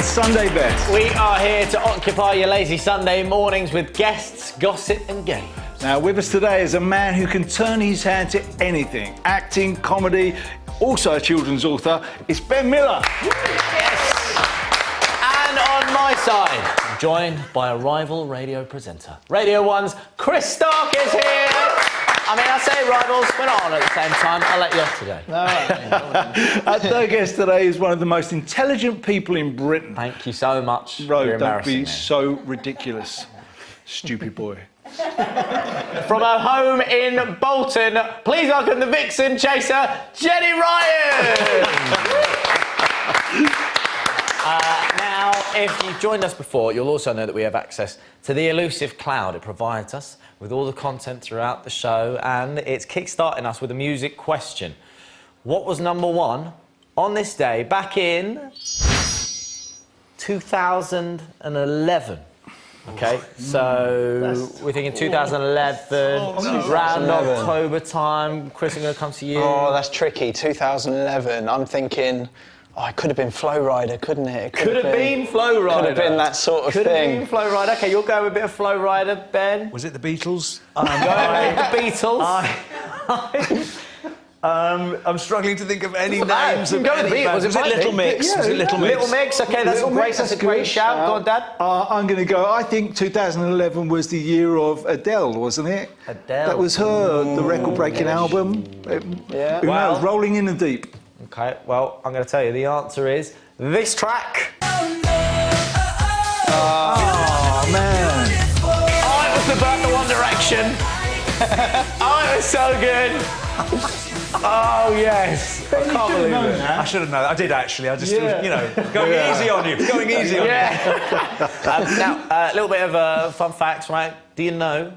Sunday Best. We are here to occupy your lazy Sunday mornings with guests, gossip and games. Now, with us today is a man who can turn his hand to anything. Acting, comedy, also a children's author. It's Ben Miller. Yes. And on my side, I'm joined by a rival radio presenter. Radio 1's Chris Stark is here. I mean, I say rivals, we're not on at the same time. I'll let you off today. Our third guest today is one of the most intelligent people in Britain. Thank you so much. Ro, don't be so ridiculous, stupid boy. From her home in Bolton, please welcome the vixen chaser, Jenny Ryan. Now, if you've joined us before, you'll also know that we have access to the elusive cloud. It provides us with all the content throughout the show, and it's kick-starting us with a music question. What was #1 on this day back in 2011? Okay, so we're thinking 2011, around October time. Chris, I'm going to come to you. Oh, that's tricky. 2011. I'm thinking, it could have been Flow Rider, couldn't it? Could have been Flow Rider. Could have been that sort of thing. Could have been Flow Rider. OK, you'll go with a bit of Flow Rider, Ben. Was it the Beatles? I'm going with the Beatles. I'm struggling to think of any names of any bands. Was it Little Mix? Yeah, was it Little Mix? Little Mix, OK, that's great. That's a great shout. Go on, Dad. I'm going to go. I think 2011 was the year of Adele, wasn't it? Adele. That was her, the record-breaking album. Yeah. Who knows? Rolling in the Deep. OK, well, I'm going to tell you, the answer is this track. Oh, man. Oh, it was the birth of One Direction. Oh, it was so good. Oh, yes. I can't believe it. I should have known. I did actually. I just, you know, going easy on you. Going easy on you. Now, a little bit of fun facts, right? Do you know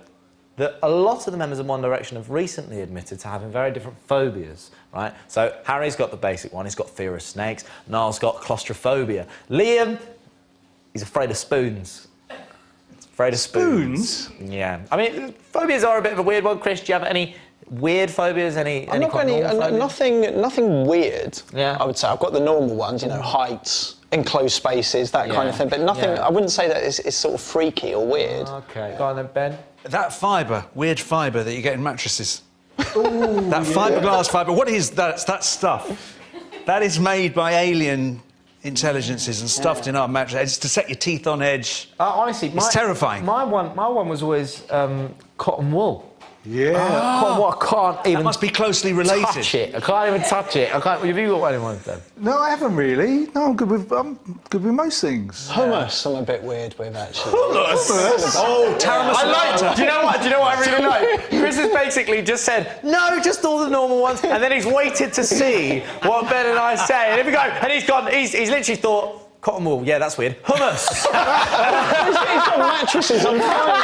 that a lot of the members of One Direction have recently admitted to having very different phobias, right? So Harry's got the basic one. He's got fear of snakes. Niall's got claustrophobia. Liam, he's afraid of spoons. Afraid of spoons? Yeah. I mean, phobias are a bit of a weird one. Chris, do you have any weird phobias? Any Nothing weird. Yeah. I would say I've got the normal ones, you know, heights, enclosed spaces, that kind of thing. But nothing. I wouldn't say that is sort of freaky or weird. OK, go on then, Ben. That fibre, weird fibre that you get in mattresses. Ooh, that fiberglass fibre. What is that? That stuff. That is made by alien intelligences and stuffed in our mattress. It's to set your teeth on edge. Honestly, it's terrifying. My one was always cotton wool. Yeah. Cotton wool, I can't even. That must be closely related. Touch it. I can't even touch it. I can't. Have you got anyone then? No, I haven't really. No, I'm good with most things. Hummus, I'm a bit weird with actually. Hummus? Oh, tiramisu. Do you know what? I really like? Chris has basically just said no, just all the normal ones, and then he's waited to see what Ben and I say. And if we go, and he's gone. He's literally thought. Cotton wool, yeah, that's weird. Hummus! He's got mattresses on fire.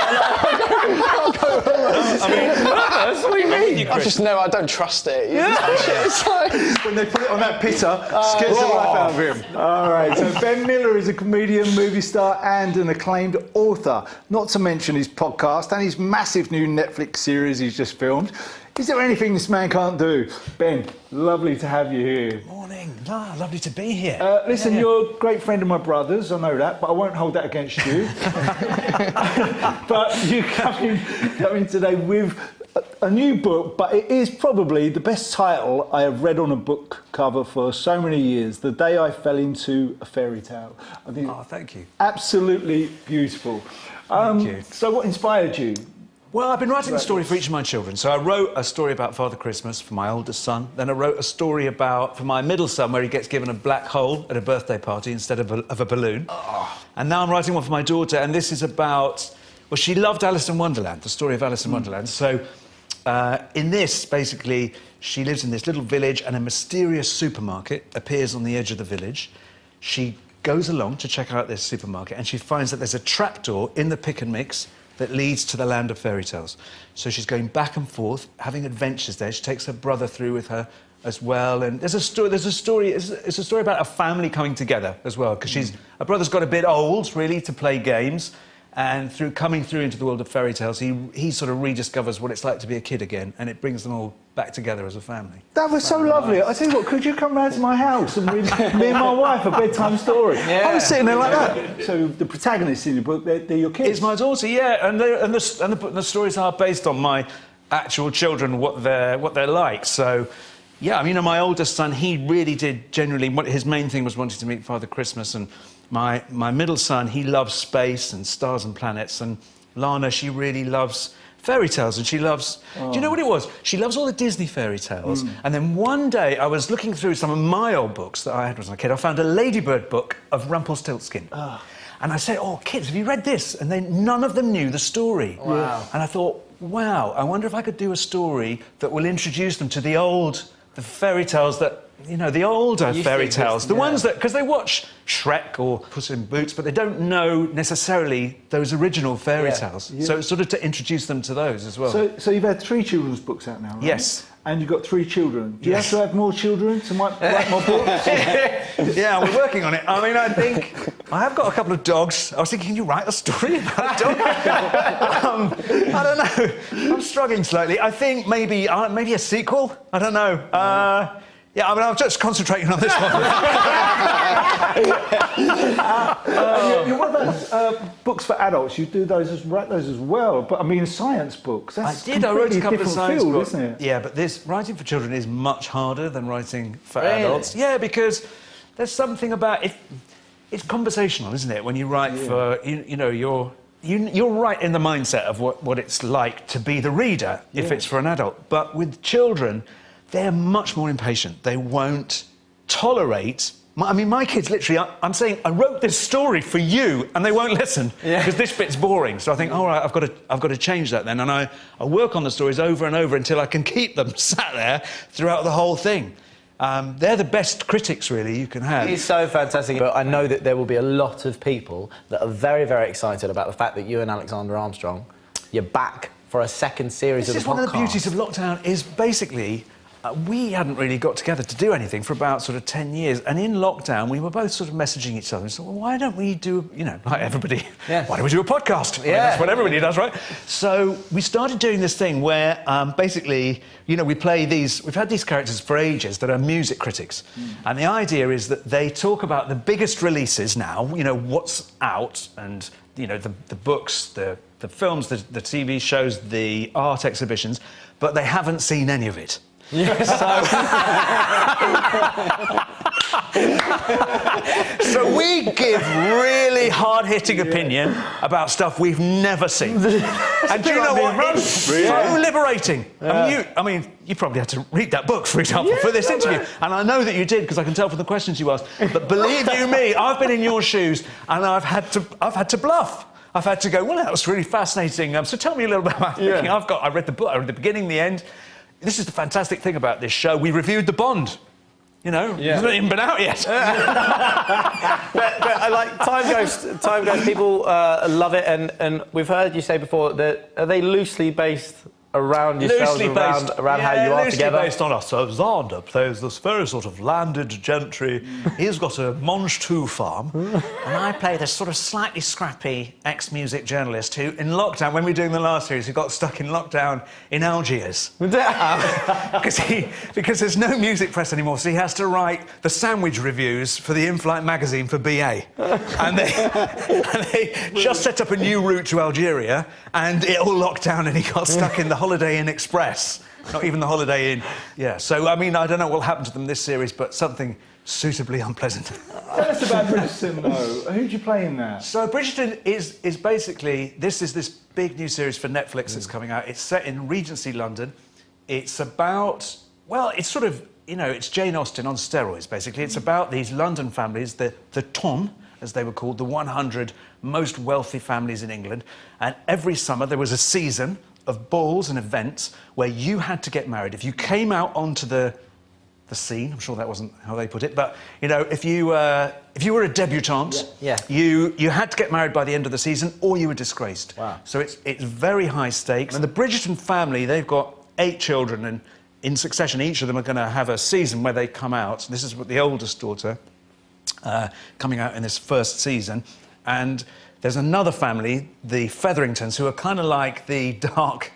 Hummus? What do you mean? I just know I don't trust it. It's like... When they put it on that pitter, scares the life out of him. All right, so Ben Miller is a comedian, movie star and an acclaimed author. Not to mention his podcast and his massive new Netflix series he's just filmed. Is there anything this man can't do? Ben, lovely to have you here. Morning. Lovely to be here. Listen, you're a great friend of my brother's, I know that, but I won't hold that against you. But you come in today with a new book, but it is probably the best title I have read on a book cover for so many years, The Day I Fell Into a Fairy Tale. I think thank you. Absolutely beautiful. Thank you. So what inspired you? Well, I've been writing a story for each of my children. So I wrote a story about Father Christmas for my oldest son. Then I wrote a story for my middle son, where he gets given a black hole at a birthday party instead of a balloon. Oh. And now I'm writing one for my daughter, and this is about... Well, she loved Alice in Wonderland, the story of Alice in Wonderland. So in this, basically, she lives in this little village, and a mysterious supermarket appears on the edge of the village. She goes along to check out this supermarket, and she finds that there's a trapdoor in the pick and mix that leads to the land of fairy tales. So she's going back and forth, having adventures there. She takes her brother through with her as well, and it's a story about a family coming together as well, because her brother's got a bit old, really, to play games, And through coming through into the world of fairy tales, he sort of rediscovers what it's like to be a kid again, and it brings them all back together as a family. That was so lovely. I tell you what, could you come round to my house and read me and my wife a bedtime story? Yeah. I was sitting there like that. So the protagonists in your book, they're your kids. It's my daughter, yeah, and the stories are based on my actual children, what they're like. So, yeah, I mean, my oldest son, he really did generally. His main thing was wanting to meet Father Christmas, and my middle son, he loves space and stars and planets, and Lana, she really loves fairy tales, and she loves... Do you know what it was? She loves all the Disney fairy tales. And then one day, I was looking through some of my old books that I had when I was a kid. I found a Ladybird book of Rumpelstiltskin. And I said, oh, kids, have you read this? And none of them knew the story. Wow. And I thought, wow, I wonder if I could do a story that will introduce them to the fairy tales that... You know, the older fairy tales, the ones that... Because they watch Shrek or Puss in Boots, but they don't know necessarily those original fairy tales. Yeah. So it's sort of to introduce them to those as well. So you've had 3 children's books out now, right? Yes. And you've got 3 children. Do you have to have more children to write more books? Yeah, we're working on it. I mean, I think... I have got a couple of dogs. I was thinking, can you write a story about a dog? I don't know. I'm struggling slightly. I think maybe a sequel. I don't know. Yeah, I mean, I'm just concentrating on this one. What about books for adults? You do write those as well. But I mean, science books. That's I wrote a couple of science field, books, isn't it? Yeah, but writing for children is much harder than writing for adults. Yeah, because there's something about it. It's conversational, isn't it? When you write for, you're right in the mindset of what it's like to be the reader if it's for an adult. But with children, they're much more impatient. They won't tolerate... I mean, my kids literally... I'm saying, I wrote this story for you, and they won't listen, because this bit's boring. So I think, all right, I've got to change that then. And I work on the stories over and over until I can keep them sat there throughout the whole thing. They're the best critics, really, you can have. It's so fantastic. But I know that there will be a lot of people that are very, very excited about the fact that you and Alexander Armstrong, you're back for a second series of the podcast. This is one of the beauties of lockdown, is basically... we hadn't really got together to do anything for about sort of 10 years, and in lockdown we were both sort of messaging each other and said, well, why don't we do, like everybody, why don't we do a podcast? I mean, that's what everybody does, right? So we started doing this thing where basically, we've had these characters for ages that are music critics, and the idea is that they talk about the biggest releases now, what's out, and, the books, the films, the TV shows, the art exhibitions, but they haven't seen any of it. So we give really hard-hitting opinion about stuff we've never seen. And do you know what? It's so liberating. I mean, you probably had to read that book, for example, for this interview. And I know that you did, because I can tell from the questions you asked. But believe you me, I've been in your shoes, and I've had to bluff. I've had to go, well, that was really fascinating. So tell me a little bit about thinking. I read the book, I read the beginning, the end. This is the fantastic thing about this show. We reviewed the Bond. It hasn't even been out yet. but time goes. People love it, and we've heard you say before that are they loosely based around yourselves, around how you are together? Loosely based on us. So Xander plays this very sort of landed gentry. He's got a Mange 2 farm. And I play this sort of slightly scrappy ex-music journalist who, in lockdown, when we were doing the last series, who got stuck in lockdown in Algiers. Because there's no music press anymore, so he has to write the sandwich reviews for the in-flight magazine for BA. and they just set up a new route to Algeria, and it all locked down, and he got stuck in the Holiday Inn Express. Not even the Holiday Inn. Yeah, so, I mean, I don't know what will happen to them this series, but something suitably unpleasant. Tell us about Bridgerton, though. Who do you play in that? So Bridgerton is basically... This is this big new series for Netflix that's coming out. It's set in Regency London. It's about... Well, it's sort of... it's Jane Austen on steroids, basically. It's about these London families, the Ton, as they were called, the 100 most wealthy families in England. And every summer there was a season of balls and events where you had to get married. If you came out onto the scene, I'm sure that wasn't how they put it, but, if you were a debutante, you had to get married by the end of the season or you were disgraced. Wow. So it's very high stakes. And the Bridgerton family, they've got 8 children, and in succession, each of them are going to have a season where they come out. This is what the oldest daughter, coming out in this first season. And there's another family, the Featheringtons, who are kind of like the dark,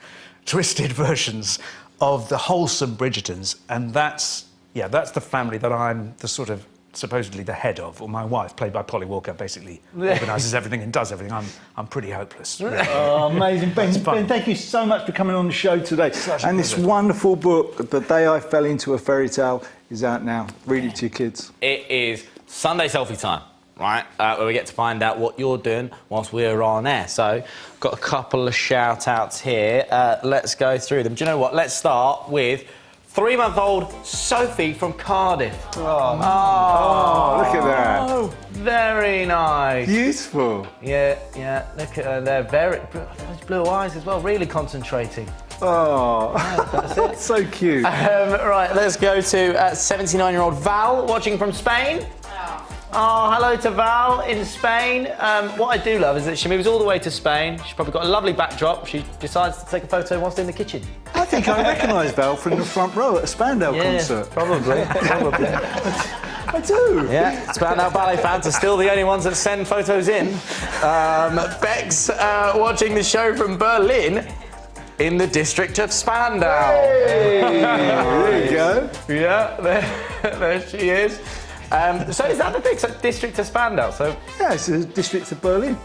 twisted versions of the wholesome Bridgertons. And that's the family that I'm the sort of supposedly the head of, or my wife, played by Polly Walker, basically organises everything and does everything. I'm pretty hopeless. Really. Oh, amazing. Ben, thank you so much for coming on the show today. And this wonderful book, The Day I Fell Into a Fairy Tale, is out now. Read it to your kids. It is Sunday selfie time, right? Where we get to find out what you're doing whilst we're on air. So, got a couple of shout-outs here. Let's go through them. Do you know what? Let's start with 3-month-old Sophie from Cardiff. Oh, look at that. Oh, very nice. Beautiful. Yeah, look at her. They're very... Those blue eyes as well, really concentrating. Oh, that's it. So cute. Right, let's go to 79-year-old Val, watching from Spain. Oh, hello to Val in Spain. What I do love is that she moves all the way to Spain. She's probably got a lovely backdrop. She decides to take a photo whilst in the kitchen. I think I recognise Val from the front row at a Spandau concert. Probably. I do. Yeah, Spandau Ballet fans are still the only ones that send photos in. Beck's watching the show from Berlin in the district of Spandau. Hey, there you go. Yeah, there she is. So is that the big district of Spandau? So yeah, it's the district of Berlin.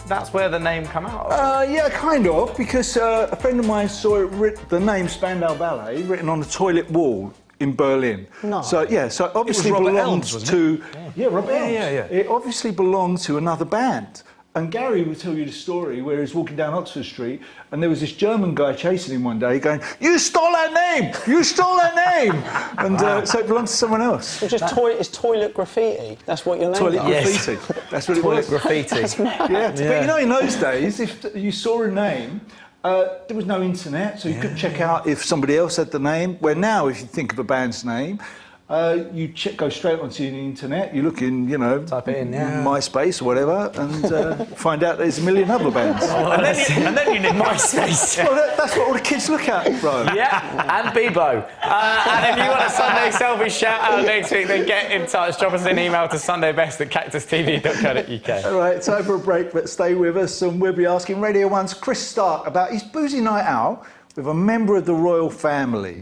That's where the name come out of? Yeah, kind of, because a friend of mine saw the name Spandau Ballet written on the toilet wall in Berlin. No. So yeah, so it obviously Robert belongs Elms, to Robert Elms. Yeah. It obviously belonged to another band. And Gary will tell you the story where he was walking down Oxford Street and there was this German guy chasing him one day going, "You stole our name! You stole our name!" And so it belonged to someone else. It's just it's toilet graffiti. That's what your name Toilet is. graffiti. That's what it was. Toilet graffiti. Yeah. But you know, in those days, if you saw a name, there was no internet, so you couldn't check out if somebody else had the name. Where now, if you think of a band's name, you go straight onto the internet, you look in, type it in, MySpace or whatever, and find out there's a million other bands. And then you need MySpace. Well, that's what all the kids look at, bro. Yeah, and Bebo. And if you want a Sunday selfie shout out next week, then get in touch. Drop us an email to sundaybest@cactustv.co.uk. All right, time for a break, but stay with us, and we'll be asking Radio 1's Chris Stark about his boozy night out with a member of the royal family.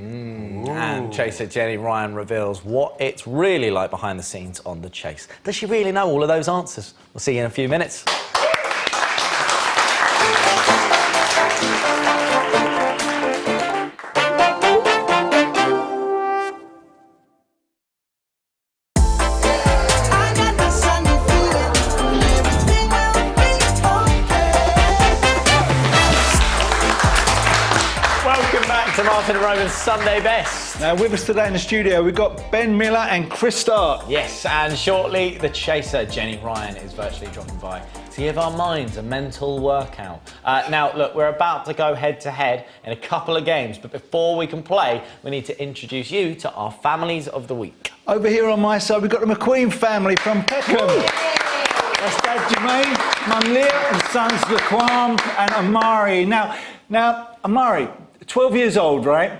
And Chaser Jenny Ryan reveals what it's really like behind the scenes on The Chase. Does she really know all of those answers? We'll see you in a few minutes. Martin and Roman's Sunday Best. Now, with us today in the studio, we've got Ben Miller and Chris Stark. Yes, and shortly, the Chaser, Jenny Ryan, is virtually dropping by to give our minds a mental workout. Now, look, we're about to go head-to-head in a couple of games, but before we can play, we need to introduce you to our Families of the Week. Over here on my side, we've got the McQueen family from Peckham. That's Dad Jermaine, Mum Leah, and sons Laquan and Amari. Now, Amari, 12 years old, right?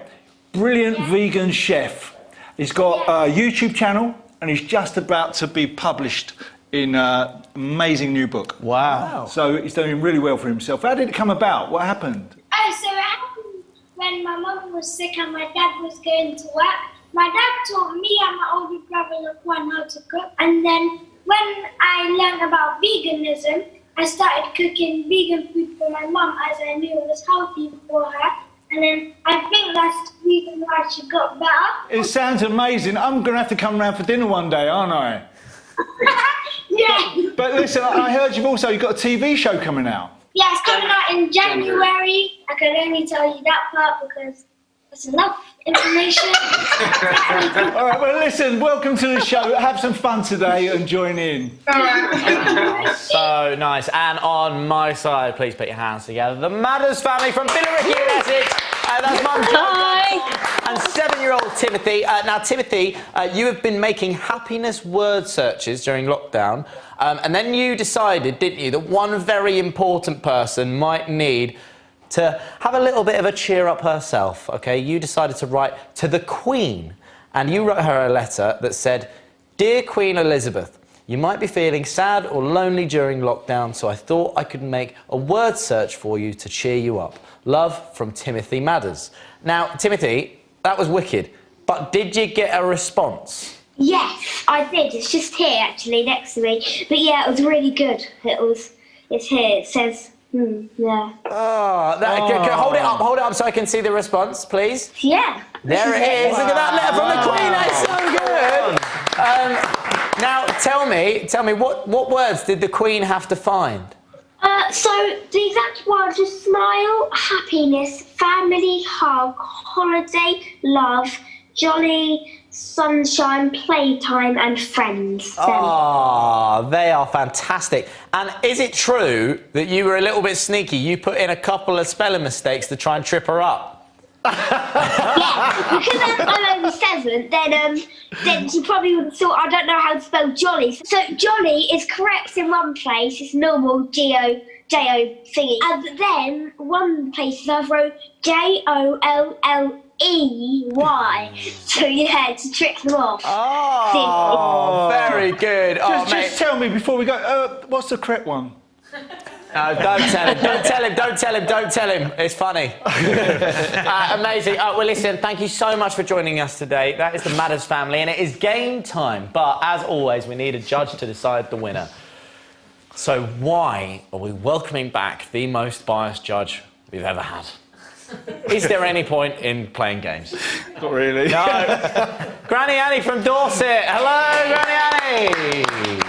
Brilliant vegan chef. He's got a YouTube channel and he's just about to be published in an amazing new book. Wow. So he's doing really well for himself. How did it come about? What happened? Oh, so it happened when my mum was sick and my dad was going to work. My dad taught me and my older brother Laquan how to cook. And then when I learned about veganism, I started cooking vegan food for my mum as I knew it was healthy for her. And then I think that's the reason why she got better. It sounds amazing. I'm going to have to come round for dinner one day, aren't I? Yeah. But listen, I heard you've got a TV show coming out. Yeah, it's coming out in January. I can only tell you that part because that's enough information. All right, well, listen, welcome to the show. Have some fun today and join in. So nice. And on my side, please put your hands together. The Madders family from Billericay in Essex. That's Mum Hi. and 7-year-old Timothy. Now, Timothy, you have been making happiness word searches during lockdown. And then you decided, didn't you, that one very important person might need to have a little bit of a cheer up herself, OK? You decided to write to the Queen. And you wrote her a letter that said, "Dear Queen Elizabeth, You might be feeling sad or lonely during lockdown, so I thought I could make a word search for you to cheer you up. Love, from Timothy Madders. Now, Timothy, that was wicked, but did you get a response? Yes, I did. It's just here, actually, next to me. But yeah, it was really good. It's here. It says, yeah. Hold it up so I can see the response, please. Yeah. There it is. Look at that letter from the Queen. That's so good. Now, tell me, what words did the Queen have to find? So the exact words are smile, happiness, family, hug, holiday, love, jolly, sunshine, playtime, and friends. Ah, they are fantastic. And is it true that you were a little bit sneaky? You put in a couple of spelling mistakes to try and trip her up? Yeah, because I'm only 7, then she probably would have thought I don't know how to spell jolly. So jolly is correct in one place, it's normal J-O thingy. And then one place I wrote Jolley. So yeah, to trick them off. Oh, very good. Just tell me before we go, what's the correct one? No, don't tell him. It's funny. Amazing. Well, listen, thank you so much for joining us today. That is the Madders family, and it is game time. But as always, we need a judge to decide the winner. So why are we welcoming back the most biased judge we've ever had? Is there any point in playing games? Not really. No. Granny Annie from Dorset. Hello, Granny Annie.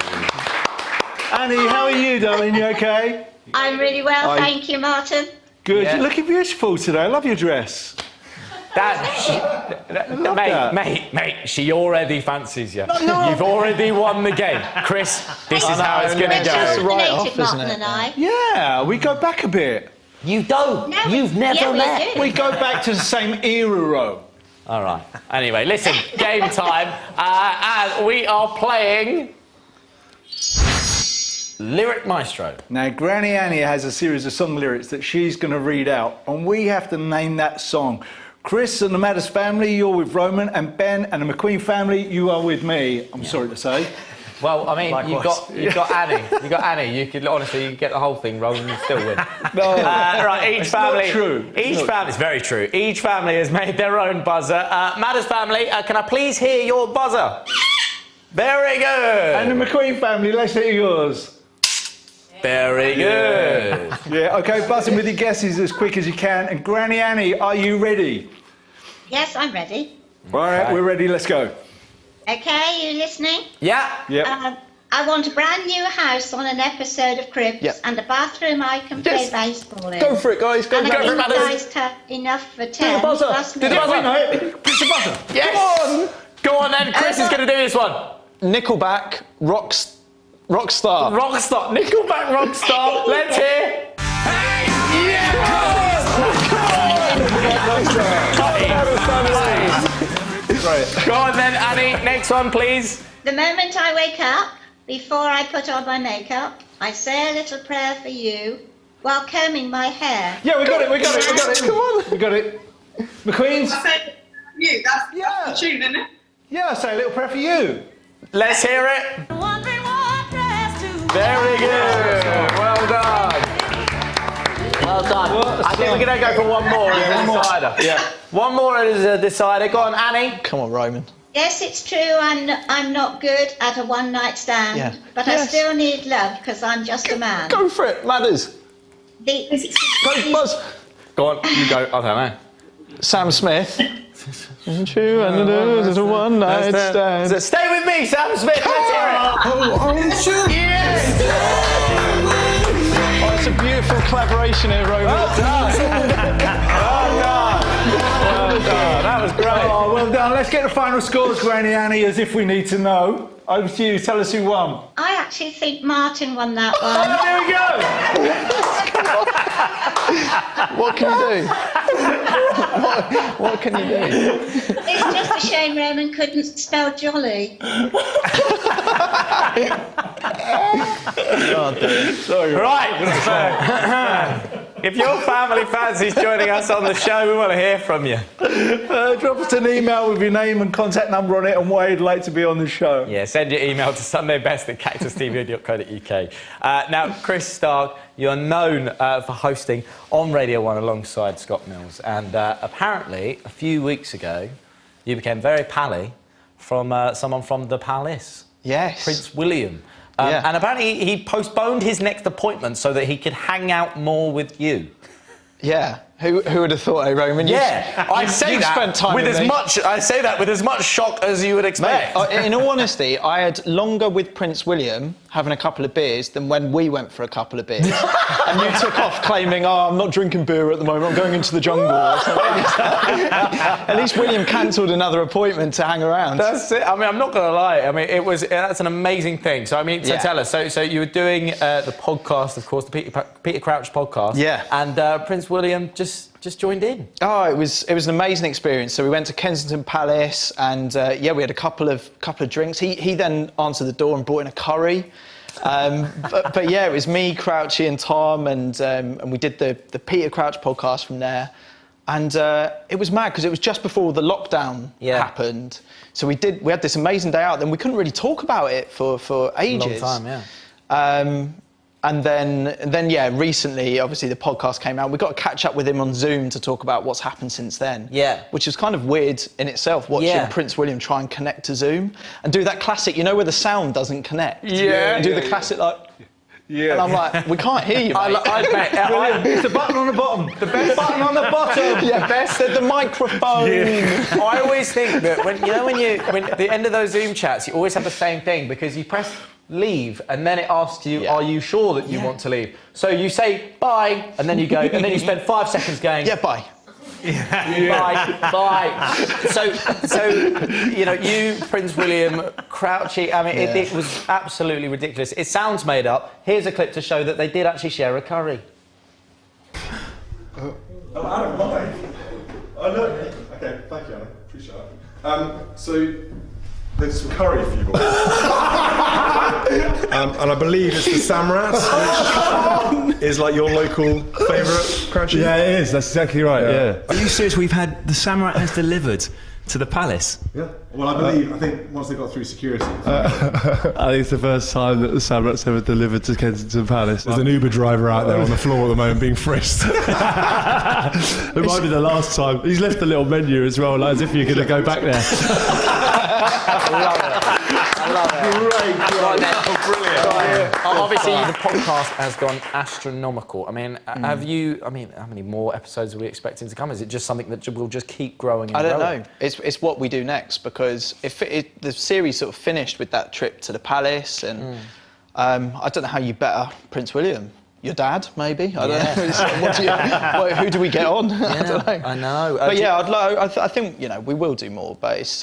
Annie, how are you, darling? You okay? I'm really well, thank you, Martin. Good. Yeah. You're looking beautiful today. I love your dress. Mate, she already fancies you. No. You've already won the game. Chris, this is how it's going to go. Right off, Martin isn't it? and I. Yeah, we go back a bit. You don't. No, You've never met. We go back to the same era. All right. Anyway, listen, game time. And we are playing Lyric Maestro. Now, Granny Annie has a series of song lyrics that she's going to read out, and we have to name that song. Chris and the Madders family, you're with Roman, and Ben and the McQueen family, you are with me. I'm sorry to say. Well, I mean, Likewise. you've got Annie. You've got Annie. You could honestly, you could get the whole thing rolling and still win. No, right, each family. Not true. It's very true. Each family has made their own buzzer. Madders family, can I please hear your buzzer? Very good. And the McQueen family, let's hear yours. Very good. Yeah, okay, buzzing with your guesses as quick as you can. And Granny Annie, are you ready? Yes, I'm ready. All right, we're ready, let's go. Okay, you listening? Yeah. Yep. I want a brand new house on an episode of Cribs and a bathroom I can play baseball in. Go for it, guys. Go And for I it. think you guys have enough for 10. Do the buzzer. plus Do me. the buzzer. Push the buzzer. Yes. Go on then. Chris is going to do this one. Nickelback, Rockstar. Rockstar. Nickelback Rockstar. Let's hear. Right. Go on then, Annie. Next one, please. The moment I wake up, before I put on my makeup, I say a little prayer for you while combing my hair. Yeah, we got it. Come on. We got it. McQueen's? I said you, that's the tune, isn't it? Yeah, I say a little prayer for you. Let's hear it. Very good. Well done. Well done. I think we're going to go for one more as a decider. Yeah. One more as a decider. Go on, Annie. Come on, Roman. Yes, it's true, I'm not good at a one-night stand, but I still need love because I'm just a man. Go for it, Madders. Go, Buzz. Go on, you go. I don't know. Sam Smith. True, and it is a one-night stand. So stay with me, Sam Smith. Let's hear it. Yes. Oh, it's a beautiful collaboration here, Roman. Well done. That was great. Oh, well done. Let's get the final scores, Granny Annie, as if we need to know. Over to you. Tell us who won. I actually think Martin won that one. There we go. What can you do? What can you do? It's just a shame Roman couldn't spell jolly. Oh, dear. Sorry. Right. If your family fancies joining us on the show, we want to hear from you. Drop us an email with your name and contact number on it and why you'd like to be on the show. Yeah, send your email to sundaybest@cactustv.co.uk. Now, Chris Stark, you're known for hosting on Radio 1 alongside Scott Mills. And apparently, a few weeks ago, you became very pally from someone from the palace. Yes. Prince William. And apparently he postponed his next appointment so that he could hang out more with you. Yeah. Who would have thought, Roman? Yeah, I say that spent time with with as me. much. I say that with as much shock as you would expect. Mate, in all honesty, I had longer with Prince William having a couple of beers than when we went for a couple of beers. And you took off claiming, "Oh, I'm not drinking beer at the moment. I'm going into the jungle." Or something. At least William cancelled another appointment to hang around. That's it. I mean, I'm not going to lie. I mean, that's an amazing thing. So, I mean, tell us. So you were doing the podcast, of course, the Peter Crouch podcast. Yeah. And Prince William just joined in. Oh, it was an amazing experience. So we went to Kensington Palace, and we had a couple of drinks. He then answered the door and brought in a curry. But yeah, it was me, Crouchy, and Tom, and we did the Peter Crouch podcast from there. And it was mad because it was just before the lockdown happened. So we had this amazing day out. Then we couldn't really talk about it for ages. Long time, yeah. And then, recently, obviously, the podcast came out. We got to catch up with him on Zoom to talk about what's happened since then. Yeah. Which is kind of weird in itself, watching Prince William try and connect to Zoom and do that classic, you know, where the sound doesn't connect. Yeah. And do the classic, like... Yeah. And I'm like, we can't hear you, mate. It's the button on the bottom. The best button on the bottom. Yeah, best the microphone. Yeah. I always think that when at the end of those Zoom chats, you always have the same thing because you press leave and then it asks you, are you sure that you want to leave? So you say bye and then you go and then you spend 5 seconds going, yeah, bye. Bye. So you know, you, Prince William, Crouchy. I mean, it was absolutely ridiculous. It sounds made up. Here's a clip to show that they did actually share a curry. I don't mind. Okay, thank you, Anna. Appreciate that. So there's some curry for you boys. And I believe it's the Samrats, which is like your local favourite, Crouchy? Yeah, it is. That's exactly right, yeah. Are you serious? We've had the Samrat has delivered to the palace? Yeah. Well, I think once they got through security. I think it's the first time that the Samrat's ever delivered to Kensington Palace. There's an Uber driver out there on the floor at the moment being frisked. It might be the last time. He's left a little menu as well, like as if you're going to go back there. I love it. Great. Brilliant. Obviously, the podcast has gone astronomical. I mean, how many more episodes are we expecting to come? Is it just something that will just keep growing and growing? I don't know. It's what we do next, because the series sort of finished with that trip to the palace, and I don't know how you better Prince William. Your dad, maybe? I don't know. Who do we get on? I don't know. I know. But I think, you know, we will do more, but it's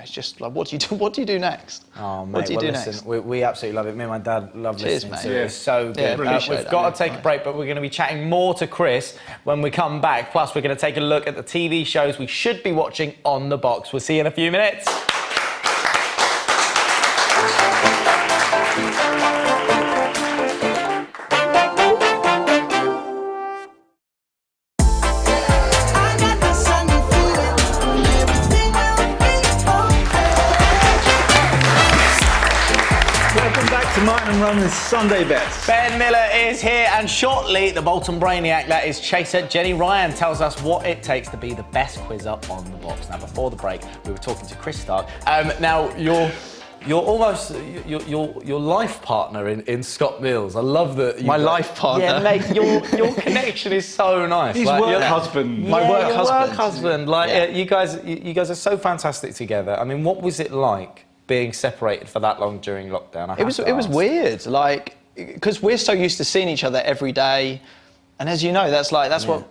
just like, what do you do next? Oh, mate, what do you do next? We absolutely love it. Me and my dad love listening mate. to it. It's so good. We've got to take a break, but we're going to be chatting more to Chris when we come back. Plus, we're going to take a look at the TV shows we should be watching on the box. We'll see you in a few minutes. Run this Sunday Best. Ben Miller is here, and shortly the Bolton Brainiac, that is Chaser Jenny Ryan, tells us what it takes to be the best quizzer on the box. Now, before the break, we were talking to Chris Stark. Now, you're almost your life partner in Scott Mills. I love that. My life partner. Yeah, mate. Your connection is so nice. His work husband. My work husband. Work husband. Like you guys are so fantastic together. I mean, what was it like being separated for that long during lockdown? It was weird, like, because we're so used to seeing each other every day, and as you know, that's what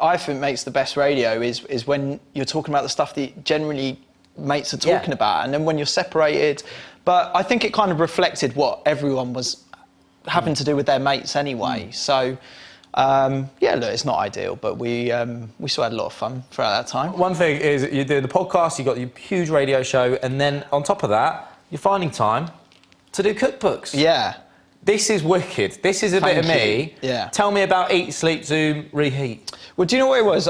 I think makes the best radio is when you're talking about the stuff that generally mates are talking about, and then when you're separated. But I think it kind of reflected what everyone was having to do with their mates anyway. So. Look, it's not ideal, but we still had a lot of fun throughout that time. One thing is, you do the podcast, you got your huge radio show, and then on top of that, you're finding time to do cookbooks. Yeah. This is wicked. This is a bit of me. Yeah. Tell me about Eat, Sleep, Zoom, Reheat. Well, do you know what it was?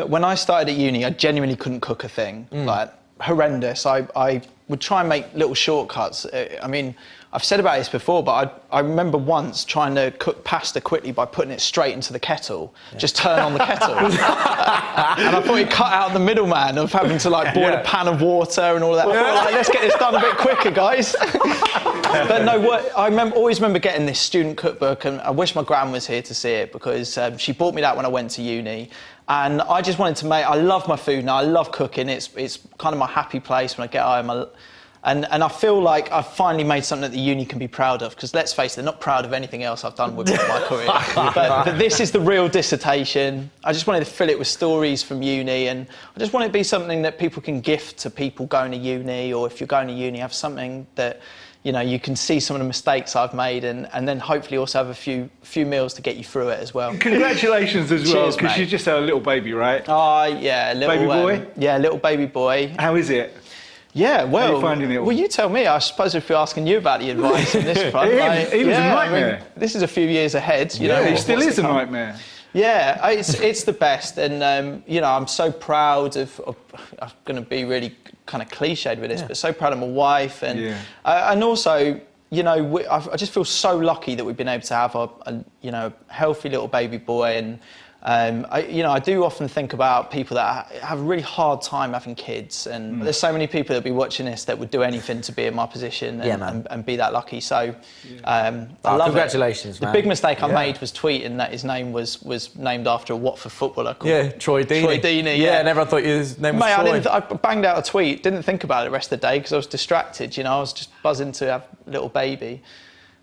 When I started at uni, I genuinely couldn't cook a thing. Like, horrendous. I would try and make little shortcuts. I mean, I've said about this before, but I remember once trying to cook pasta quickly by putting it straight into the kettle. Just turn on the kettle. And I thought it cut out the middleman of having to like boil a pan of water and all that. I thought, like, let's get this done a bit quicker, guys. But no, always remember getting this student cookbook, and I wish my gran was here to see it, because she bought me that when I went to uni. And I just wanted to make, I love my food now, I love cooking, it's kind of my happy place when I get home. And I feel like I've finally made something that the uni can be proud of, because let's face it, they're not proud of anything else I've done with my career. But this is the real dissertation. I just wanted to fill it with stories from uni, and I just want it to be something that people can gift to people going to uni, or if you're going to uni, have something that, you know, you can see some of the mistakes I've made, and then hopefully also have a few meals to get you through it as well. Congratulations as well, because you just had a little baby, right? Oh, yeah, little baby boy. Yeah, little baby boy. How is it? Yeah, well, how are you finding it all? Well, you tell me. I suppose if we're asking you about the advice on this front, it was a nightmare. I mean, this is a few years ahead. You know, it still is a nightmare. Yeah, it's the best, and you know, I'm so proud of I'm going to be really kind of cliched with this, but so proud of my wife, and also, you know, I just feel so lucky that we've been able to have a you know, healthy little baby boy, and I do often think about people that have a really hard time having kids, and there's so many people that be watching this that would do anything to be in my position and be that lucky. So, I love congratulations, it. man. The big mistake I made was tweeting that his name was named after a Watford footballer called Troy Deeney. Troy Deeney. Yeah, and everyone thought his name was Troy. I banged out a tweet, didn't think about it the rest of the day because I was distracted. You know, I was just buzzing to have a little baby,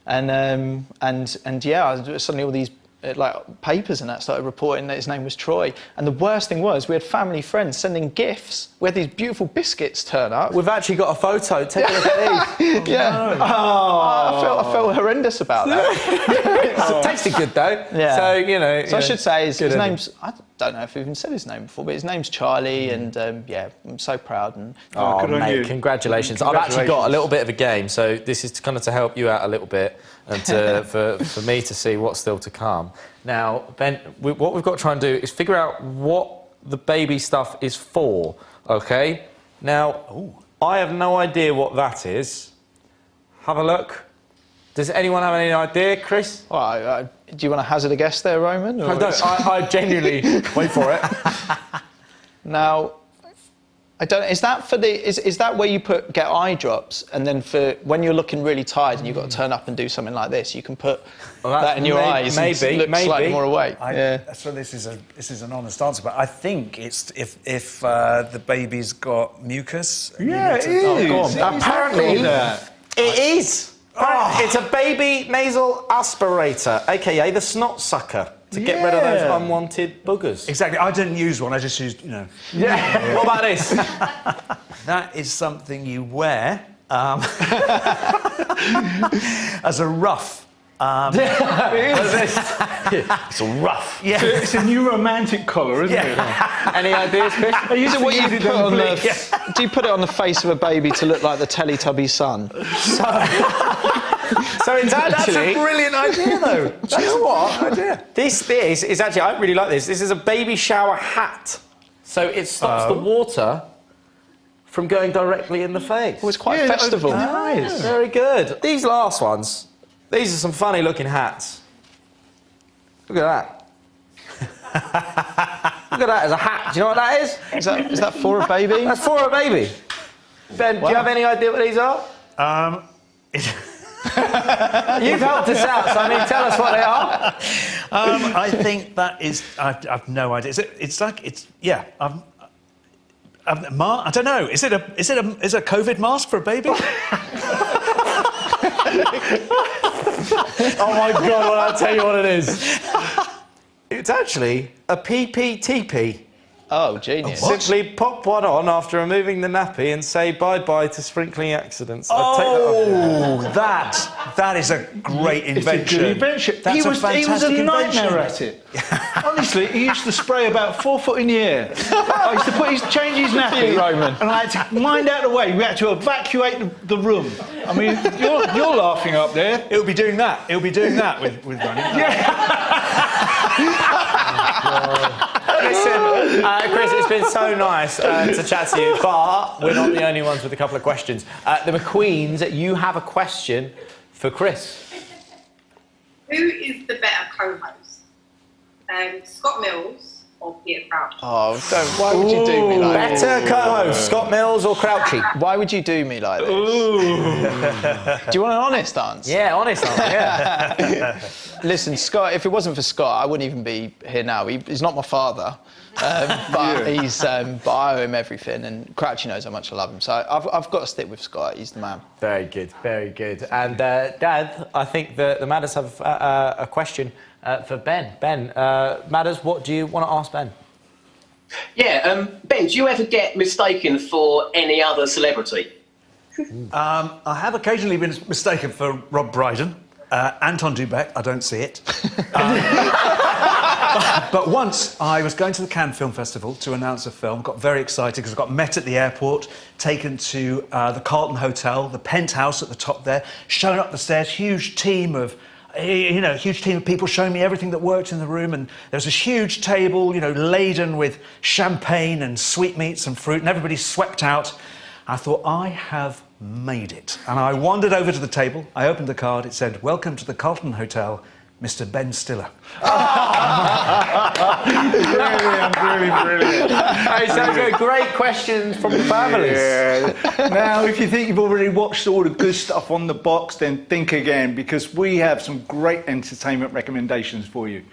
and yeah, suddenly all these like papers and that started reporting that his name was Troy. And the worst thing was we had family friends sending gifts. We had these beautiful biscuits turn up. We've actually got a photo. Take a look at these. Yeah. No. I felt horrendous about that. It tasted good though. Yeah. So you know. So I should say his name's. I don't know if we've even said his name before, but his name's Charlie, and yeah, I'm so proud. And mate, congratulations. I've actually got a little bit of a game, so this is kind of to help you out a little bit, and for me to see what's still to come. Now, Ben, what we've got to try and do is figure out what the baby stuff is for. Okay. Now, I have no idea what that is. Have a look. Does anyone have any idea, Chris? Well, do you want to hazard a guess there, Roman? Or I genuinely wait for it. Now, I don't. Is that for the? Is that where you get eye drops, and then for when you're looking really tired and you've got to turn up and do something like this, you can put that in your eyes. Maybe, and look slightly more awake. So this is an honest answer, but I think it's if the baby's got mucus. Yeah, it is. Apparently, it is. It's a baby nasal aspirator, aka the snot sucker, to get rid of those unwanted boogers. Exactly. I didn't use one. I just used, you know. Yeah. What about this? That is something you wear as a ruff. It's a rough. Yeah. It's a new romantic collar, isn't it? Any ideas, Chris? Do you put it on the face of a baby to look like the Teletubby son? So it's actually... That's a brilliant idea, though. Do you know what? This is actually... I really like this. This is a baby shower hat. So it stops the water from going directly in the face. Oh, it's quite festival. Nice. Very good. These last ones, these are some funny-looking hats. Look at that. Look at that as a hat. Do you know what that is? Is that for a baby? That's for a baby. Ben, do you have any idea what these are? You've helped us out, so I mean, tell us what they are. I think that is... I've no idea. I don't know. Is it a COVID mask for a baby? Oh my God! Well, I'll tell you what it is. It's actually a PPTP. Oh, genius. Simply pop one on after removing the nappy and say bye-bye to sprinkling accidents. That is a great invention. It's a good invention. That's he was a nightmare invention. at it. Honestly, he used to spray about 4 foot in the air. I used to change his nappy, Roman. and I had to wind out of the way. We had to evacuate the room. I mean, you're laughing up there. It'll be doing that. It'll be doing that with running. Listen, Chris, it's been so nice to chat to you, but we're not the only ones with a couple of questions. The McQueens, you have a question for Chris. Who is the better co-host? Scott Mills or Peter Crouch? Oh, why would you do me like this? Better co-host, Scott Mills or Crouchy? Why would you do me like this? Do you want an honest answer? Yeah, honest answer, yeah. Listen, Scott, if it wasn't for Scott, I wouldn't even be here now. He's not my father, but but I owe him everything, and Crouchy knows how much I love him. So I've got to stick with Scott. He's the man. Very good, very good. And Dad, I think the Madders have a question for Ben. Ben, Madders, what do you want to ask Ben? Yeah, Ben, do you ever get mistaken for any other celebrity? I have occasionally been mistaken for Rob Brydon. Anton Dubek, I don't see it. But once I was going to the Cannes Film Festival to announce a film, got very excited because I got met at the airport, taken to the Carlton Hotel, the penthouse at the top there, shown up the stairs, huge team of people showing me everything that worked in the room, and there was this huge table, laden with champagne and sweetmeats and fruit, and everybody swept out. I thought, I have made it. And I wandered over to the table, I opened the card, it said, "Welcome to the Carlton Hotel, Mr. Ben Stiller." Brilliant. Hey, so great questions from the families. Yeah. Now, if you think you've already watched all the good stuff on the box, then think again, because we have some great entertainment recommendations for you.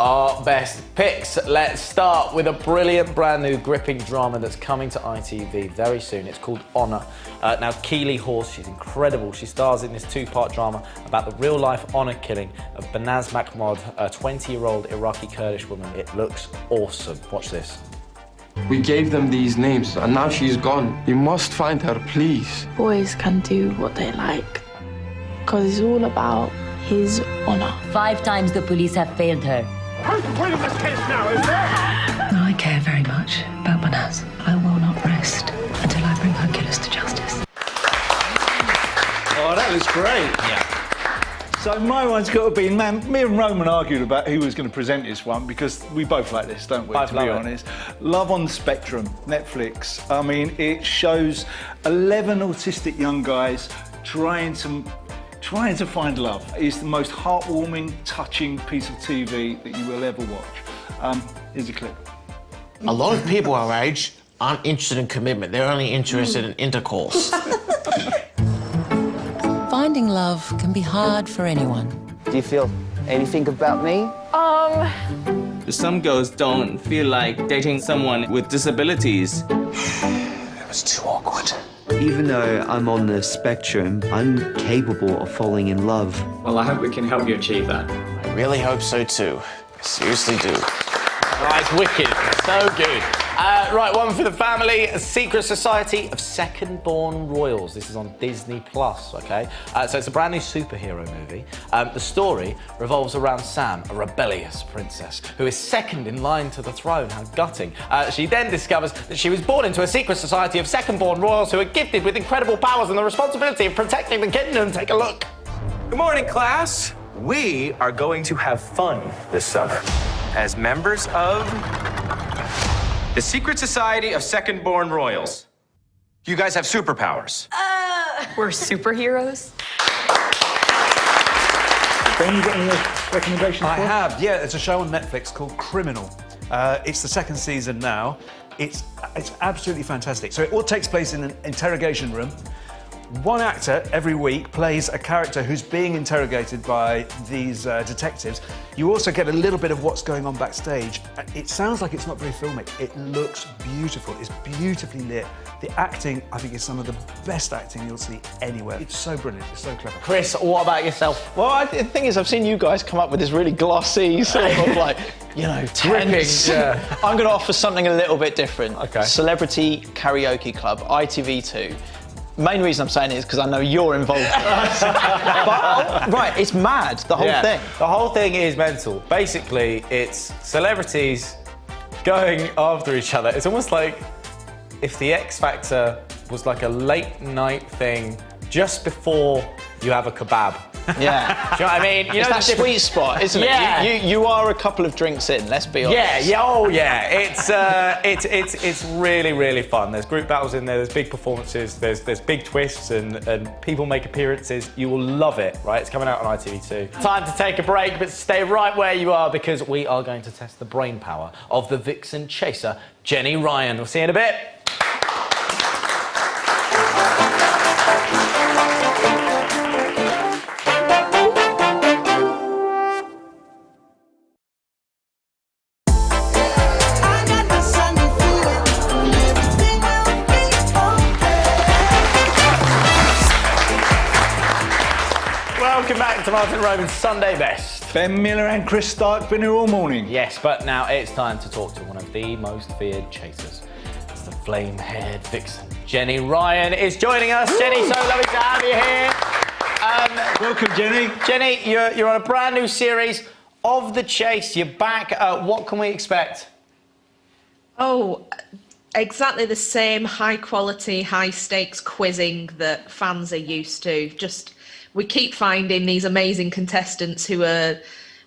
Our best picks. Let's start with a brilliant, brand new, gripping drama that's coming to ITV very soon. It's called Honour. Now, Keely Hawes, she's incredible. She stars in this 2-part drama about the real-life honour killing of Banaz Mahmoud, a 20-year-old Iraqi Kurdish woman. It looks awesome. Watch this. We gave them these names, and now she's gone. You must find her, please. Boys can do what they like, because it's all about his honour. 5 times the police have failed her. Who's winning this case now, is there? I care very much about Banaz. I will not rest until I bring her killers to justice. Oh, that was great. Yeah. So my one's got to be, man, me and Roman argued about who was going to present this one, because we both like this, don't we, to be honest. Love on the Spectrum, Netflix. I mean, it shows 11 autistic young guys trying to find love. It's the most heartwarming, touching piece of TV that you will ever watch. Here's a clip. A lot of people our age aren't interested in commitment. They're only interested in intercourse. Finding love can be hard for anyone. Do you feel anything about me? Some girls don't feel like dating someone with disabilities. It was too awkward. Even though I'm on the spectrum, I'm capable of falling in love. Well, I hope we can help you achieve that. I really hope so too. I seriously do. Right, wicked. So good. Right, one for the family. A Secret Society of Second-Born Royals. This is on Disney+, OK? So it's a brand new superhero movie. The story revolves around Sam, a rebellious princess who is second in line to the throne. How gutting. She then discovers that she was born into a secret society of second-born royals who are gifted with incredible powers and the responsibility of protecting the kingdom. Take a look. Good morning, class. We are going to have fun this summer as members of the Secret Society of Second-Born Royals. You guys have superpowers. We're superheroes? Ben, you got any recommendations? I have, yeah. There's a show on Netflix called Criminal. It's the 2nd season now. It's absolutely fantastic. So it all takes place in an interrogation room one actor every week plays a character who's being interrogated by these detectives. You also get a little bit of what's going on backstage. It sounds like it's not very filmic. It looks beautiful. It's beautifully lit. The acting, I think, is some of the best acting you'll see anywhere. It's so brilliant. It's so clever. Chris, what about yourself? Well, the thing is, I've seen you guys come up with this really glossy sort of like, you know, tense. Yeah. I'm going to offer something a little bit different. Okay. Celebrity Karaoke Club, ITV2. Main reason I'm saying it is because I know you're involved. Right, it's mad, the whole thing. The whole thing is mental. Basically, it's celebrities going after each other. It's almost like if the X Factor was like a late night thing just before you have a kebab. Yeah. Do you know what I mean? You It's know that sweet spot, isn't it? You are a couple of drinks in, let's be honest. It's really, really fun. There's group battles in there, there's big performances, there's big twists and people make appearances. You will love it, right? It's coming out on ITV2. Time to take a break, but stay right where you are because we are going to test the brain power of the vixen chaser, Jenny Ryan. We'll see you in a bit. Welcome back to Martin Roman's Sunday Best. Ben Miller and Chris Stark been here all morning. Yes, but now it's time to talk to one of the most feared chasers. It's the flame-haired vixen. Jenny Ryan is joining us. Woo! Jenny, so lovely to have you here. Welcome, Jenny. Jenny, you're on a brand new series of The Chase. You're back. What can we expect? Oh, exactly the same high-quality, high-stakes quizzing that fans are used to. Just... we keep finding these amazing contestants who are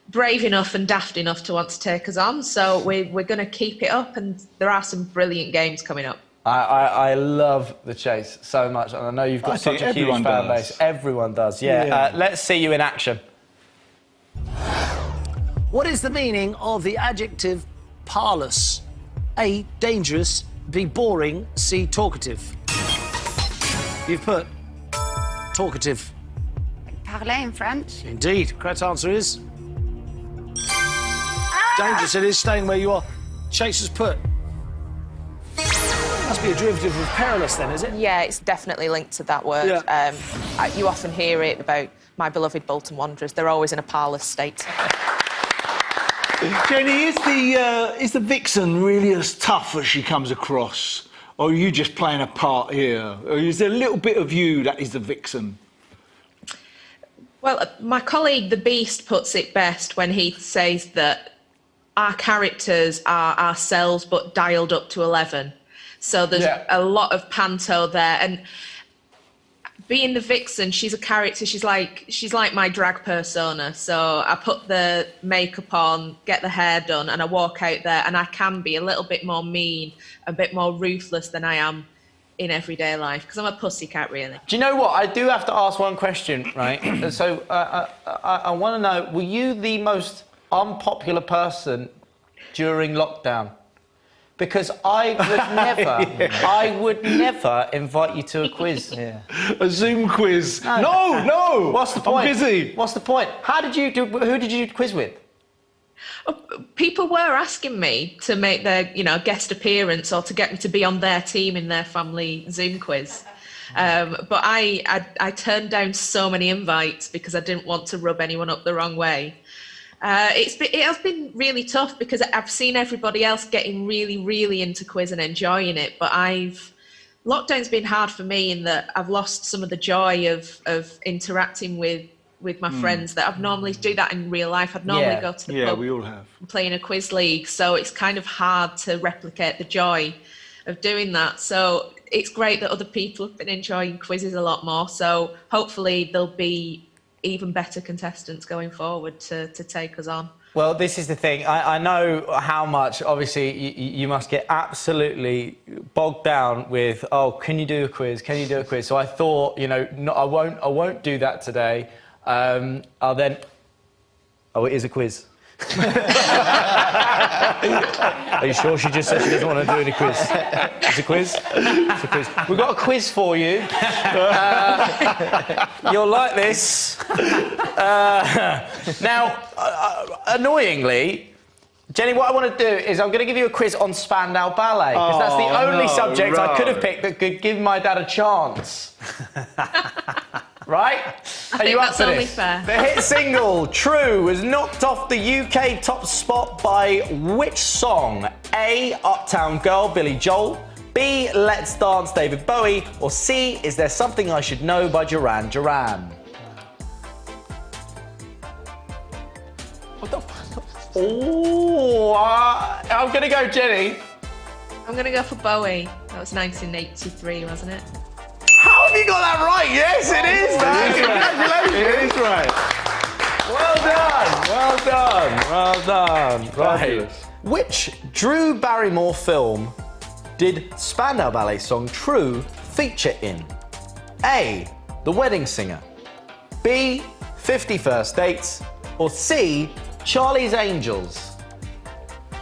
brave enough and daft enough to want to take us on. So we're going to keep it up, and there are some brilliant games coming up. I love The Chase so much, and I know you've got such a huge fan base. Everyone does, yeah. Let's see you in action. What is the meaning of the adjective parlous? A, dangerous. B, boring. C, talkative. You've put talkative. Parler in French. Indeed. Correct answer is... dangerous it is, staying where you are. Chaser's put. Must be a derivative of perilous then, is it? Yeah, it's definitely linked to that word. Yeah. You often hear it about my beloved Bolton Wanderers. They're always in a parlous state. Jenny, is the vixen really as tough as she comes across? Or are you just playing a part here? Or is there a little bit of you that is the vixen? Well, my colleague The Beast puts it best when he says that our characters are ourselves but dialed up to 11. So there's a lot of panto there. And being the vixen, she's a character, she's like my drag persona. So I put the makeup on, get the hair done, and I walk out there, and I can be a little bit more mean, a bit more ruthless than I am in everyday life, because I'm a pussycat, really. Do you know what? I do have to ask one question, right? So I want to know, were you the most unpopular person during lockdown? Because I would never invite you to a quiz. A Zoom quiz. No. What's the point? I'm busy. What's the point? Who did you quiz with? People were asking me to make their, guest appearance or to get me to be on their team in their family Zoom quiz. But I turned down so many invites because I didn't want to rub anyone up the wrong way. It has been really tough because I've seen everybody else getting really, really into quiz and enjoying it, but lockdown's been hard for me in that I've lost some of the joy of interacting with my friends that I'd normally do that in real life. I'd normally go to the pub we all have. and play in a quiz league, so it's kind of hard to replicate the joy of doing that. So it's great that other people have been enjoying quizzes a lot more, so hopefully there'll be even better contestants going forward to take us on. Well, this is the thing. I know how much, obviously, you must get absolutely bogged down with, oh, can you do a quiz? Can you do a quiz? So I thought, no, I won't do that today. Oh, it is a quiz. Are you sure she just said she doesn't want to do any quiz? It's a quiz? It's a quiz. We've got a quiz for you. You'll like this. Now, annoyingly, Jenny, what I want to do is I'm going to give you a quiz on Spandau Ballet, because that's the only subject I could have picked that could give my dad a chance. Right? I think that's only fair. The hit single, True, was knocked off the UK top spot by which song? A, Uptown Girl, Billy Joel. B, Let's Dance, David Bowie. Or C, Is There Something I Should Know by Duran Duran? What the fuck? Oh, I'm going to go Jenny. I'm going to go for Bowie. That was 1983, wasn't it? How have you got that right? Yes, it is, man. Congratulations. It is right. Well done. Right. Which Drew Barrymore film did Spandau Ballet song True feature in? A, The Wedding Singer. B, 50 First Dates. Or C, Charlie's Angels.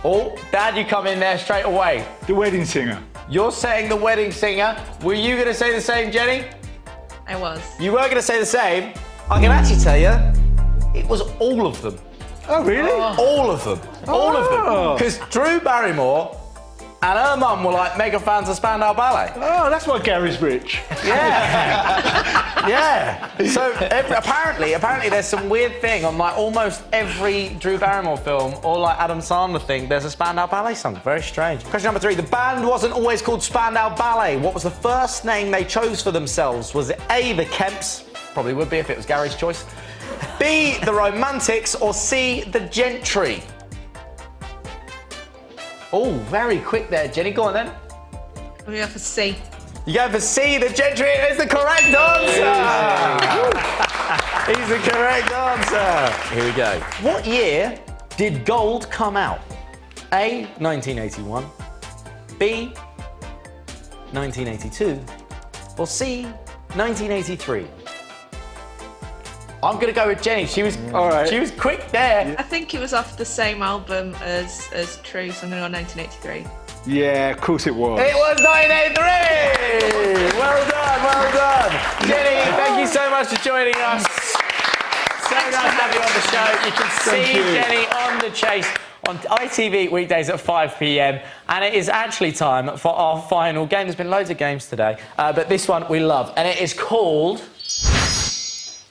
Oh, Dad, you come in there straight away. The Wedding Singer. You're saying The Wedding Singer. Were you going to say the same, Jenny? I was. You were going to say the same. I can actually tell you, it was all of them. Oh, really? All of them. All of them. Because Drew Barrymore and her mum were like mega fans of Spandau Ballet. Oh, that's why Gary's rich. Yeah. Yeah. So apparently there's some weird thing on like almost every Drew Barrymore film or like Adam Sandler thing, there's a Spandau Ballet song. Very strange. Question number 3. The band wasn't always called Spandau Ballet. What was the first name they chose for themselves? Was it A, the Kemps? Probably would be if it was Gary's choice. B, the Romantics. Or C, the Gentry? Oh, very quick there, Jenny. Go on then. I'm going to go for C. You go for C, the Gentry is the correct answer! He's the correct answer. Here we go. What year did Gold come out? A, 1981. B, 1982. Or C, 1983? I'm going to go with Jenny. She was quick there. I think it was off the same album as True, so I'm going to go 1983. Yeah, of course it was. It was 1983! Well done. Jenny, thank you so much for joining us. So nice to have you on the show. You can see Jenny on The Chase on ITV weekdays at 5 p.m. And it is actually time for our final game. There's been loads of games today, but this one we love. And it is called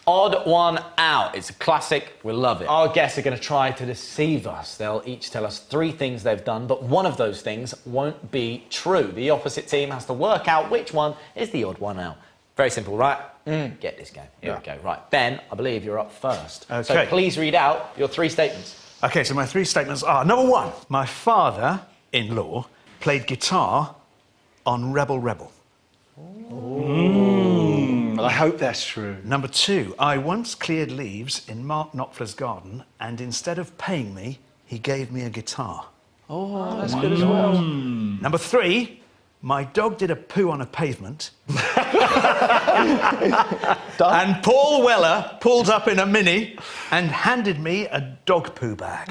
Odd One Out. It's a classic. We love it. Our guests are going to try to deceive us. They'll each tell us 3 things they've done, but one of those things won't be true. The opposite team has to work out which one is the odd one out. Very simple, right? Get this game. Here we go. Right, Ben, I believe you're up first. Okay. So please read out your 3 statements. OK, so my 3 statements are, number 1, my father-in-law played guitar on Rebel Rebel. I hope that's true. Number 2, I once cleared leaves in Mark Knopfler's garden, and instead of paying me, he gave me a guitar. Oh, that's good as well. Number 3, my dog did a poo on a pavement. And Paul Weller pulled up in a Mini and handed me a dog poo bag.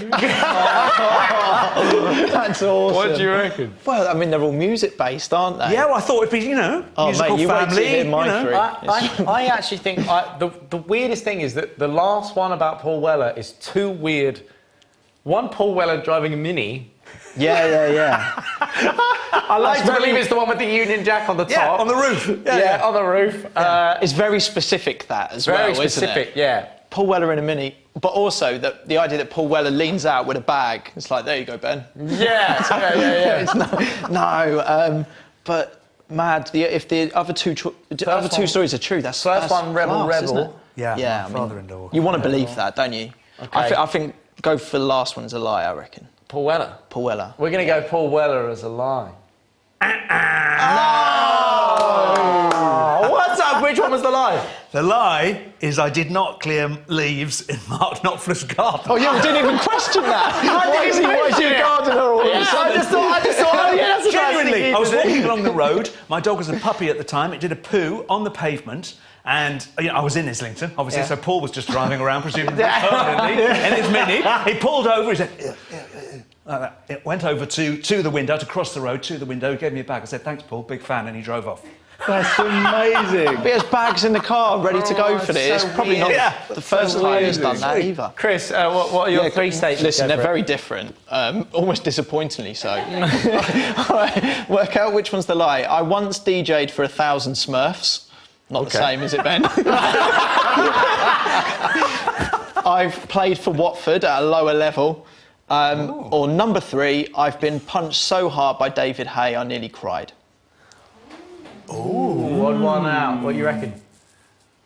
That's awesome. What do you reckon? Well, I mean, they're all music-based, aren't they? Yeah, well, I thought it'd be, musical mate, you family. wait till you hear my 3. I actually think the weirdest thing is that the last one about Paul Weller is too weird. One, Paul Weller driving a Mini. Yeah. I like to believe it's the one with the Union Jack on the top. Yeah, on the roof. Yeah, on the roof. It's very specific, that, as well, Very isn't specific, it? yeah. Paul Weller in a Mini, but also the idea that Paul Weller leans out with a bag. It's like, there you go, Ben. Yeah. But mad. If the other two stories are true, that's first one, Rebel class, Rebel. isn't it? Yeah, I my father-in-law. You want to believe that, don't you? Okay. I think go for the last one as a lie, I reckon. Paul Weller. Paul Weller. We're going to go Paul Weller as a lie. Oh! What's up? Which one was the lie? The lie is I did not clear leaves in Mark Knopfler's garden. Oh, yeah, we didn't even question that. Why is he a gardener all of a sudden? I just thought, oh, yeah, that's a Genuinely, I was walking along the road. My dog was a puppy at the time. It did a poo on the pavement. And I was in Islington, obviously, so Paul was just driving around, presumably permanently, in his Mini. He pulled over, he said, like that. It went over to the window, to cross the road, to the window, he gave me a bag. I said, thanks, Paul, big fan, and he drove off. That's amazing. But he has bags in the car ready to go for this. It's probably not the first time he's done that either. Chris, what are your 3 statements? Listen, they're very different, almost disappointingly so. All right, work out which one's the lie. I once DJ'd for 1,000 Smurfs. Not the same, is it, Ben? I've played for Watford at a lower level. Or number 3, I've been punched so hard by David Hay I nearly cried. Ooh, odd one out. What do you reckon?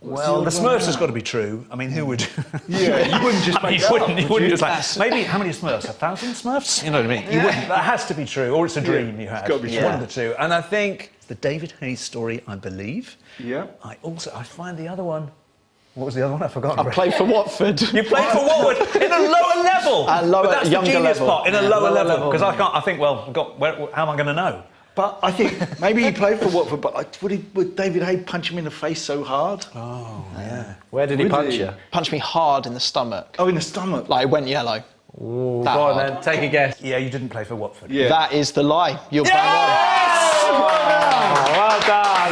Well, the Smurfs has got to be true. I mean, who would? Yeah, you wouldn't just make you wouldn't just like, maybe, how many Smurfs? 1,000 Smurfs? You know what I mean? You wouldn't. That has to be true, or it's a dream you had. It's got to be true. One of the two. And I think the David Hayes story, I believe. Yeah. I find the other one. What was the other one? I forgot. I played for Watford. You played for Watford in a lower level. But that's younger the genius level. part, in a lower level. Because I can't. I think, well, how am I going to know? But I think maybe he played for Watford, but would David Hay punch him in the face so hard? Oh, yeah. Where did he punch you? Punched me hard in the stomach. Oh, in the stomach? Like, it went yellow. Ooh, go on then, take a guess. Yeah, you didn't play for Watford. Yeah. That is the lie. You're bang on. Well done.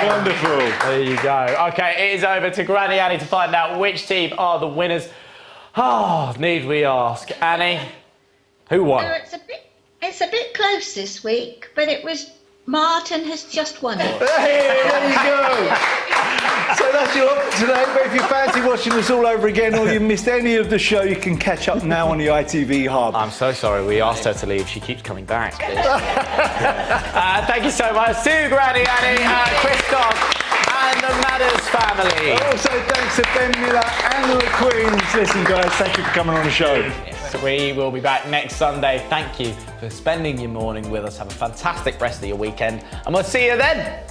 Wonderful. There you go. OK, it is over to Granny Annie to find out which team are the winners. Oh, need we ask. Annie, who won? It's a bit close this week, but it was Martin has just won it. Hey, there you go. So that's your option today, but if you fancy watching us all over again or you missed any of the show, you can catch up now on the ITV Hub. I'm so sorry, we asked her to leave. She keeps coming back. Thank you so much to Granny Annie, Chris Cox and the Madders family. Also, thanks to Ben Miller and the Queens. Listen, guys, thank you for coming on the show. Yes, we will be back next Sunday. Thank you for spending your morning with us. Have a fantastic rest of your weekend, and we'll see you then.